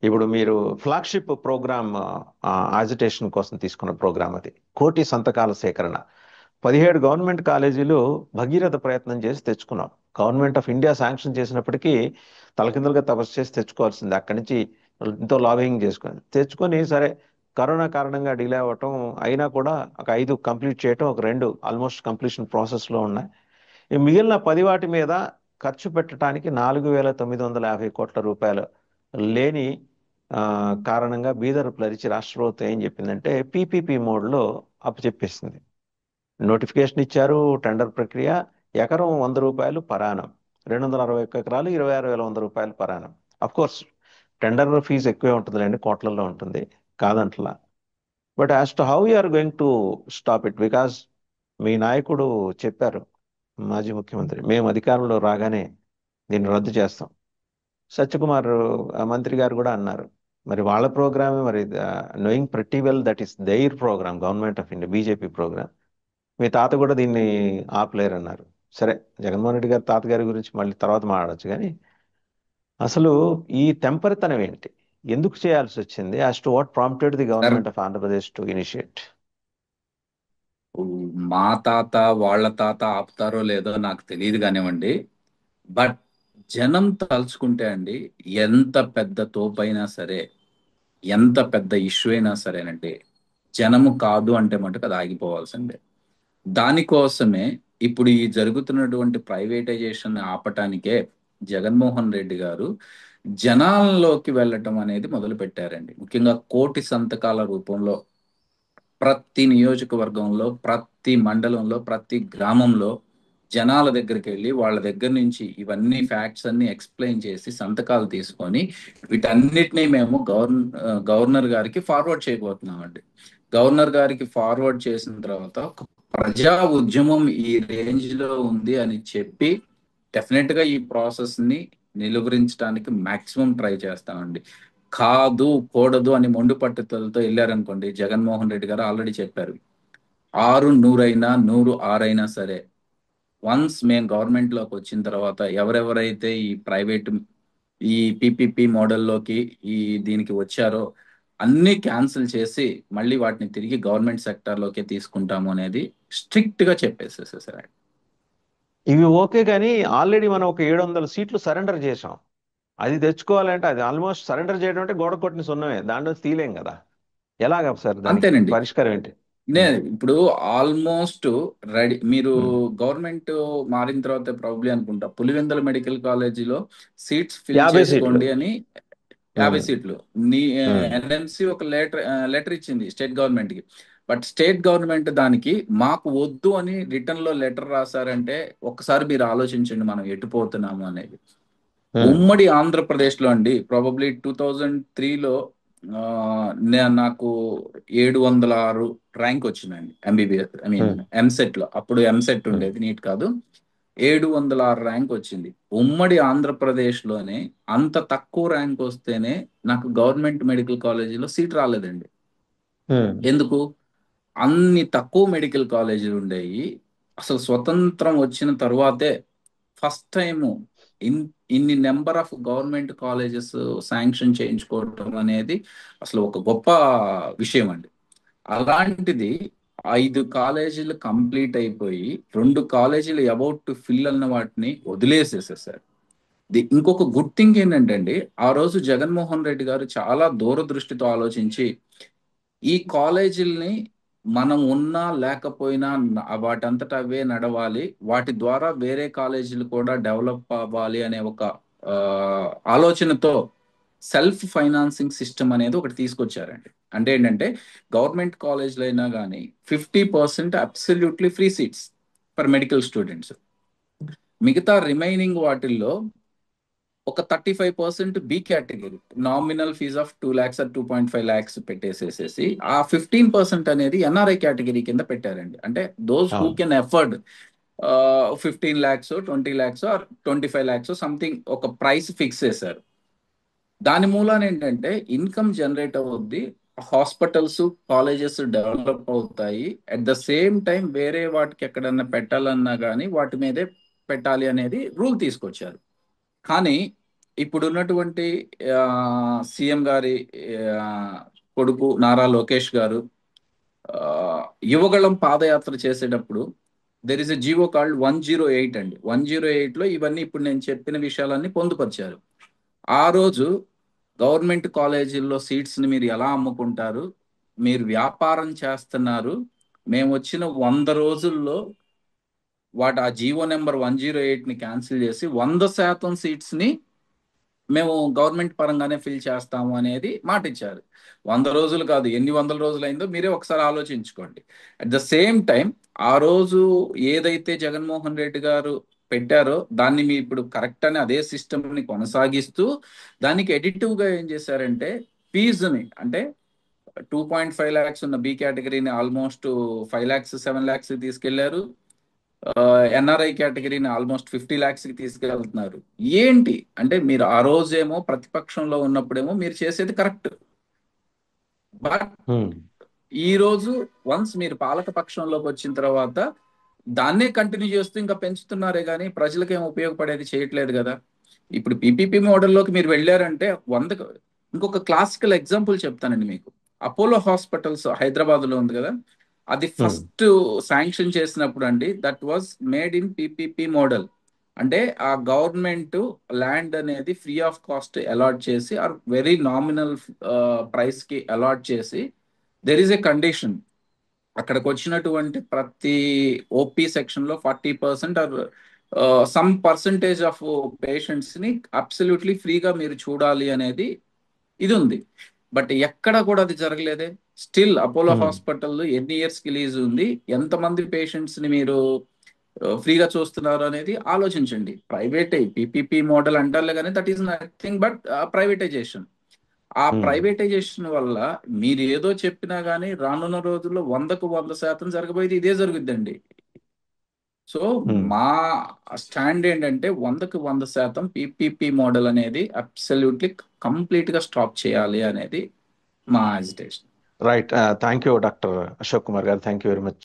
ఇప్పుడు మీరు flagship programme agitation కోసం తీసుకున్న ప్రోగ్రామ్ అది. కోటి సంతకాల సేకరణ. 17 గవర్నమెంట్ కాలేజీలు భగీరథ ప్రయత్నం చేసి తెచ్చుకున్నాం. గవర్నమెంట్ ఆఫ్ ఇండియా శాంక్షన్ చేసినప్పటికీ తలకిందులుగా తపస్సు చేసి తెచ్చుకోవాల్సింది. అక్కడి నుంచి ఎంతో లాబింగ్ తెచ్చుకొని సరే, కరోనా కారణంగా డిలే అవ్వటం అయినా కూడా ఒక 5 కంప్లీట్ చేయటం, ఒక 2 ఆల్మోస్ట్ కంప్లీషన్ ప్రాసెస్లో ఉన్నాయి. ఈ మిగిలిన 10 వాటి మీద ఖర్చు పెట్టడానికి 4,950 కోట్ల రూపాయలు లేని ఆ, కారణంగా బీదర్ ప్లరిచి రాష్ట్ర ప్రభుత్వం ఏం చెప్పిందంటే పీపీపీ మోడ్లో అప్పచెప్పేసింది. నోటిఫికేషన్ ఇచ్చారు. టెండర్ ప్రక్రియ. ఎకరం 100 రూపాయలు పరానం. 261 ఎకరాలు 26,100 రూపాయలు పరానం. అఫ్ కోర్స్ టెండర్ ఫీజు ఎక్కువే ఉంటుందిలేండి, కోట్లలో ఉంటుంది, కాదంటలా. But as to how are going to stop it, because మీ నాయకుడు చెప్పారు, మాజీ ముఖ్యమంత్రి, మేము అధికారంలో రాగానే దీన్ని రద్దు చేస్తాం. సత్యకుమార్ మంత్రి గారు కూడా అన్నారు. మరి వాళ్ళ ప్రోగ్రామే, మరి నోయింగ్ ప్రతి well that is their program, government of India BJP program. మీ తాత కూడా దీన్ని ఆపలేరు అన్నారు. సరే, జగన్మోహన్ రెడ్డి గారి తాతగారి గురించి మళ్ళీ తర్వాత మాట్లాడొచ్చు కానీ అసలు ఈ తెంపరితనం ఏంటి? ఎందుకు చేయాల్సి వచ్చింది? As to what prompted the sir, government of Andhra Pradesh to initiate? మా తాత వాళ్ళ తాత ఆపుతారో లేదో నాకు తెలియదు కానివ్వండి. బట్ జనం తలుచుకుంటే అండి, ఎంత పెద్ద తోపైనా సరే, ఎంత పెద్ద ఇష్యూ అయినా సరేనండి, జనము కాదు అంటే మటుకు అది ఆగిపోవాల్సిందే. దానికోసమే ఇప్పుడు ఈ జరుగుతున్నటువంటి ప్రైవేటైజేషన్ ఆపటానికే జగన్మోహన్ రెడ్డి గారు జనాల్లోకి వెళ్ళటం అనేది మొదలు పెట్టారండి. ముఖ్యంగా కోటి సంతకాల రూపంలో ప్రతి నియోజకవర్గంలో, ప్రతి మండలంలో, ప్రతి గ్రామంలో జనాల దగ్గరికి వెళ్ళి వాళ్ళ దగ్గర నుంచి ఇవన్నీ ఫ్యాక్ట్స్ అన్ని ఎక్స్ప్లెయిన్ చేసి సంతకాలు తీసుకొని వీటన్నిటిని మేము గవర్నర్ గారికి ఫార్వర్డ్ చేయబోతున్నామండి. గవర్నర్ గారికి ఫార్వర్డ్ చేసిన తర్వాత ఒక ప్రజా ఉద్యమం ఈ రేంజ్ లో ఉంది అని చెప్పి డెఫినెట్ గా ఈ ప్రాసెస్ ని నిలువరించడానికి మాక్సిమం ట్రై చేస్తామండి. కాదు, కూడదు అని మొండు పట్టుదలతో వెళ్ళారనుకోండి, జగన్మోహన్ రెడ్డి గారు ఆల్రెడీ చెప్పారు, 6 100 అయినా 100 6 అయినా సరే, వన్స్ మేము గవర్నమెంట్ లోకి వచ్చిన తర్వాత ఎవరెవరైతే ఈ ప్రైవేట్ ఈ పిపిపి మోడల్లోకి ఈ దీనికి వచ్చారో అన్ని క్యాన్సిల్ చేసి మళ్ళీ వాటిని తిరిగి గవర్నమెంట్ సెక్టర్ లోకి తీసుకుంటాము అనేది స్ట్రిక్ట్ గా చెప్పేసేసారు. ఇవి ఓకే, కానీ ఆల్రెడీ మనం ఒక 700 సీట్లు సరెండర్ చేసాం. అది తెచ్చుకోవాలంటే అది ఆల్మోస్ట్ సరెండర్ చేయడం అంటే గోడ కొట్టిన సున్నమే, దాంట్లో తీలేం కదా. ఎలాగ సార్, దానికి అంతేనండి. పరిష్కారం ఏంటి? నే ఉమ్, ఇప్పుడు ఆల్మోస్ట్ రెడీ. మీరు ఉమ్. గవర్నమెంట్ మారిన తర్వాత ప్రాబ్లీ అనుకుంటా పులివెందుల మెడికల్ కాలేజీలో సీట్స్ ఫిల్ 50 సీట్లు. చేసుకోండి అని 50 ఉమ్, సీట్లు నీ ఉమ్, ఎన్ఎంసి ఒక లెటర్ ఇచ్చింది స్టేట్ గవర్నమెంట్ కి. బట్ స్టేట్ గవర్నమెంట్ దానికి మాకు వద్దు అని రిటర్న్ లో లెటర్ రాశారంటే ఒక్కసారి మీరు ఆలోచించండి మనం ఎటుపోతున్నాము అనేది. ఉమ్, ఉమ్మడి ఆంధ్రప్రదేశ్లో అండి, ప్రాబబ్లీ 2003లో నాకు 706 ర్యాంక్ వచ్చిందండి ఎంబీబీఎస్, ఐ మీన్ ఉమ్, ఎంసెట్ లో. అప్పుడు ఎంసెట్ ఉమ్, ఉండేది, నీట్ కాదు. 706 ర్యాంక్ వచ్చింది. ఉమ్మడి ఆంధ్రప్రదేశ్లోనే అంత తక్కువ ర్యాంక్ వస్తేనే నాకు గవర్నమెంట్ మెడికల్ కాలేజీలో సీట్ రాలేదండి. ఉమ్, ఎందుకు? అన్ని తక్కువ మెడికల్ కాలేజీలు ఉండేవి. అసలు స్వతంత్రం వచ్చిన తరువాతే ఫస్ట్ టైము ఇన్ ఇన్ని number of government colleges sanction చేయించుకోవటం అనేది అసలు ఒక గొప్ప విషయం అండి. అలాంటిది 5 కాలేజీలు కంప్లీట్ అయిపోయి 2 కాలేజీలు అబౌట్ టు ఫిల్ అన్న వాటిని వదిలేసేసేసారు. ఇంకొక గుడ్ థింగ్ ఏంటంటే అండి, ఆ రోజు జగన్మోహన్ రెడ్డి గారు చాలా దూరదృష్టితో ఆలోచించి ఈ కాలేజీల్ని మనం ఉన్నా లేకపోయినా వాటంతట అవే నడవాలి, వాటి ద్వారా వేరే కాలేజీలు కూడా డెవలప్ అవ్వాలి అనే ఒక ఆ, ఆలోచనతో సెల్ఫ్ ఫైనాన్సింగ్ సిస్టమ్ అనేది ఒకటి తీసుకొచ్చారండి. అంటే ఏంటంటే గవర్నమెంట్ కాలేజీలు అయినా కానీ 50% absolutely free seats for medical students. మిగతా రిమైనింగ్ వాటిల్లో ఒక 35% B category, nominal fees of 2 lakhs or 2.5 lakhs పెట్టేసేసేసి ఆ 15% అనేది ఎన్ఆర్ఐ కేటగిరీ కింద పెట్టారండి. అంటే దోస్ హూ అవును. Can afford 15 lakhs 20 lakhs or 25 lakhs something ఒక ప్రైస్ ఫిక్స్ చేశారు. దాని మూలాన ఏంటంటే ఇన్కమ్ జనరేట్ అవుద్ది, హాస్పిటల్స్ కాలేజెస్ డెవలప్ అవుతాయి, అట్ ద సేమ్ టైం వేరే వాటికి ఎక్కడన్నా పెట్టాలన్నా కానీ వాటి మీదే పెట్టాలి అనేది రూల్ తీసుకొచ్చారు. కానీ ఇప్పుడున్నటువంటి సీఎం గారి ఆ, కొడుకు నారా లోకేష్ గారు ఆ, యువగళం పాదయాత్ర చేసేటప్పుడు there is a GO called 108 అండి. 108 లో ఇవన్నీ ఇప్పుడు నేను చెప్పిన విషయాలన్నీ పొందుపరిచారు. ఆ రోజు గవర్నమెంట్ కాలేజీల్లో సీట్స్ ని మీరు ఎలా అమ్ముకుంటారు, మీరు వ్యాపారం చేస్తున్నారు, మేము వచ్చిన 100 రోజుల్లో ఆ జీవో నెంబర్ 108 ని క్యాన్సిల్ చేసి 100% సీట్స్ ని మేము గవర్నమెంట్ పరంగానే ఫిల్ చేస్తాము అనేది మాట ఇచ్చారు. 100 రోజులు కాదు, ఎన్ని వందల రోజులు అయిందో మీరే ఒకసారి ఆలోచించుకోండి. అట్ ద సేమ్ టైం ఆ రోజు ఏదైతే జగన్మోహన్ రెడ్డి గారు పెట్టారో దాన్ని మీ ఇప్పుడు కరెక్ట్ అని అదే సిస్టమ్ ని కొనసాగిస్తూ దానికి ఎడిటివ్ గా ఏం చేశారంటే ఫీజుని అంటే 2.5 lakhs ఉన్న బి కేటగిరీని ఆల్మోస్ట్ 5 lakhs 7 lakhs తీసుకెళ్లారు. ఎన్ఆర్ఐ కేటగిరీని ఆల్మోస్ట్ 50 lakhs కి తీసుకెళ్తున్నారు. ఏంటి అంటే మీరు ఆ రోజేమో ప్రతిపక్షంలో ఉన్నప్పుడేమో మీరు చేసేది కరెక్ట్, బట్ ఉమ్, ఈ రోజు వన్స్ మీరు పాలక పక్షంలోకి వచ్చిన తర్వాత దాన్నే కంటిన్యూ చేస్తూ ఇంకా పెంచుతున్నారే కానీ ప్రజలకు ఏం ఉపయోగపడేది చేయట్లేదు కదా. ఇప్పుడు పీపీపీ మోడల్లోకి మీరు వెళ్ళారంటే వందకు ఇంకొక క్లాసికల్ ఎగ్జాంపుల్ చెప్తానండి మీకు. అపోలో హాస్పిటల్స్ హైదరాబాద్ లో ఉంది కదా, అది ఉమ్, ఫస్ట్ శాంక్షన్ చేసినప్పుడు అండి that was made in PPP model. అంటే ఆ గవర్నమెంట్ ల్యాండ్ అనేది ఫ్రీ ఆఫ్ కాస్ట్ అలాట్ చేసి ఆర్ వెరీ నామినల్ ప్రైస్ కి అలాట్ చేసి దెర్ ఈస్ ఎ కండిషన్ అక్కడికి వచ్చినటువంటి ప్రతి ఓపీ సెక్షన్ లో 40% or some percentage of patients ని అబ్సల్యూట్లీ ఫ్రీగా మీరు చూడాలి అనేది ఇది ఉంది. బట్ ఎక్కడ కూడా అది జరగలేదే. స్టిల్ అపోలో ఉమ్. హాస్పిటల్ ఎన్ని ఇయర్స్ కి లీజ్ ఉంది, ఎంతమంది పేషెంట్స్ ని మీరు ఫ్రీగా చూస్తున్నారు అనేది ఆలోచించండి. ప్రైవేట్ పీపీపీ మోడల్ అంటారులే కానీ that is nothing but privatisation. ఆ ఉమ్. ప్రైవేటైజేషన్ వల్ల మీరు ఏదో చెప్పినా గానీ రానున్న రోజుల్లో 100% జరగబోయేది ఇదే జరుగుద్దండి. సో ఉమ్. మా స్టాండ్ ఏంటంటే 100% పీపీపీ మోడల్ అనేది అబ్సల్యూట్లీ కంప్లీట్ గా స్టాప్ చేయాలి అనేది మా agitation. Right. Thank you doctor Ashok Kumar గారు, థ్యాంక్ యూ వెరీ మచ్.